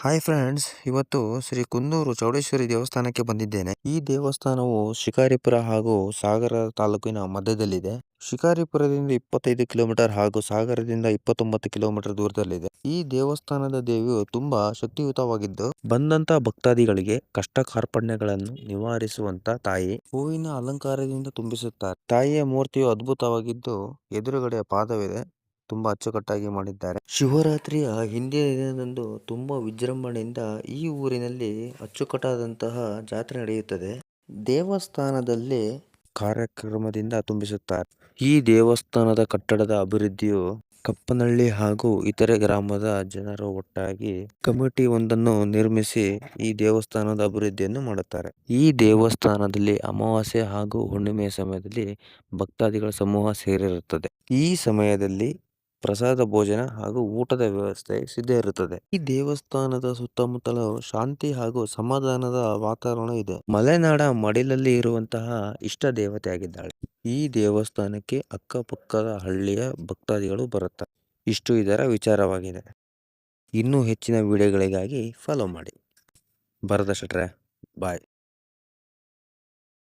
Hi friends, ಇವತ್ತು ಶ್ರೀ ಕುಂದೂರು ಚೌಡೇಶ್ವರಿ ದೇವಸ್ಥಾನಕ್ಕೆ ಬಂದಿದ್ದೇನೆ. ಈ ದೇವಸ್ಥಾನವು ಶಿಕಾರಿಪುರ ಹಾಗೂ ಸಾಗರ ತಾಲೂಕಿನ ಮಧ್ಯದಲ್ಲಿದೆ. ಶಿಕಾರಿಪುರದಿಂದ 25 ಕಿಲೋಮೀಟರ್ ಹಾಗೂ ಸಾಗರದಿಂದ 29 ಕಿಲೋಮೀಟರ್ ದೂರದಲ್ಲಿದೆ. ಈ ದೇವಸ್ಥಾನದ ದೇವಿಯು ತುಂಬಾ ಶಕ್ತಿಯುತವಾಗಿದ್ದು, ಬಂದಂತ ಭಕ್ತಾದಿಗಳಿಗೆ ಕಷ್ಟ ಕಾರ್ಪಣ್ಯಗಳನ್ನು ನಿವಾರಿಸುವಂತ ತಾಯಿ. ಹೂವಿನ ಅಲಂಕಾರದಿಂದ ತುಂಬಿಸುತ್ತಾರೆ. ತಾಯಿಯ ಮೂರ್ತಿಯು ಅದ್ಭುತವಾಗಿದ್ದು, ಎದುರುಗಡೆ ಪಾದವಿದೆ. ತುಂಬಾ ಅಚ್ಚುಕಟ್ಟಾಗಿ ಮಾಡಿದ್ದಾರೆ. ಶಿವರಾತ್ರಿಯ ಹಿಂದಿನ ದಿನದಂದು ತುಂಬಾ ವಿಜೃಂಭಣೆಯಿಂದ ಈ ಊರಿನಲ್ಲಿ ಅಚ್ಚುಕಟ್ಟಾದಂತಹ ಜಾತ್ರೆ ನಡೆಯುತ್ತದೆ. ದೇವಸ್ಥಾನದಲ್ಲಿ ಕಾರ್ಯಕ್ರಮದಿಂದ ತುಂಬಿಸುತ್ತಾರೆ. ಈ ದೇವಸ್ಥಾನದ ಕಟ್ಟಡದ ಅಭಿವೃದ್ಧಿಯು ಕಪ್ಪನಹಳ್ಳಿ ಹಾಗೂ ಇತರೆ ಗ್ರಾಮದ ಜನರು ಒಟ್ಟಾಗಿ ಕಮಿಟಿ ಒಂದನ್ನು ನಿರ್ಮಿಸಿ ಈ ದೇವಸ್ಥಾನದ ಅಭಿವೃದ್ಧಿಯನ್ನು ಮಾಡುತ್ತಾರೆ. ಈ ದೇವಸ್ಥಾನದಲ್ಲಿ ಅಮಾವಾಸ್ಯೆ ಹಾಗೂ ಹುಣ್ಣಿಮೆಯ ಸಮಯದಲ್ಲಿ ಭಕ್ತಾದಿಗಳ ಸಮೂಹ ಸೇರಿರುತ್ತದೆ. ಈ ಸಮಯದಲ್ಲಿ ಪ್ರಸಾದ ಭೋಜನ ಹಾಗೂ ಊಟದ ವ್ಯವಸ್ಥೆ ಸಿದ್ಧ ಇರುತ್ತದೆ. ಈ ದೇವಸ್ಥಾನದ ಸುತ್ತಮುತ್ತಲು ಶಾಂತಿ ಹಾಗೂ ಸಮಾಧಾನದ ವಾತಾವರಣ ಇದೆ. ಮಲೆನಾಡ ಮಡಿಲಲ್ಲಿ ಇರುವಂತಹ ಇಷ್ಟ ದೇವತೆ ಆಗಿದ್ದಾಳೆ. ಈ ದೇವಸ್ಥಾನಕ್ಕೆ ಅಕ್ಕಪಕ್ಕದ ಹಳ್ಳಿಯ ಭಕ್ತಾದಿಗಳು ಬರುತ್ತಾರೆ. ಇಷ್ಟು ಇದರ ವಿಚಾರವಾಗಿದೆ. ಇನ್ನೂ ಹೆಚ್ಚಿನ ವಿಡಿಯೋಗಳಿಗಾಗಿ ಫಾಲೋ ಮಾಡಿ. ಭರತ ಶೆಟ್ರೆ, ಬಾಯ್.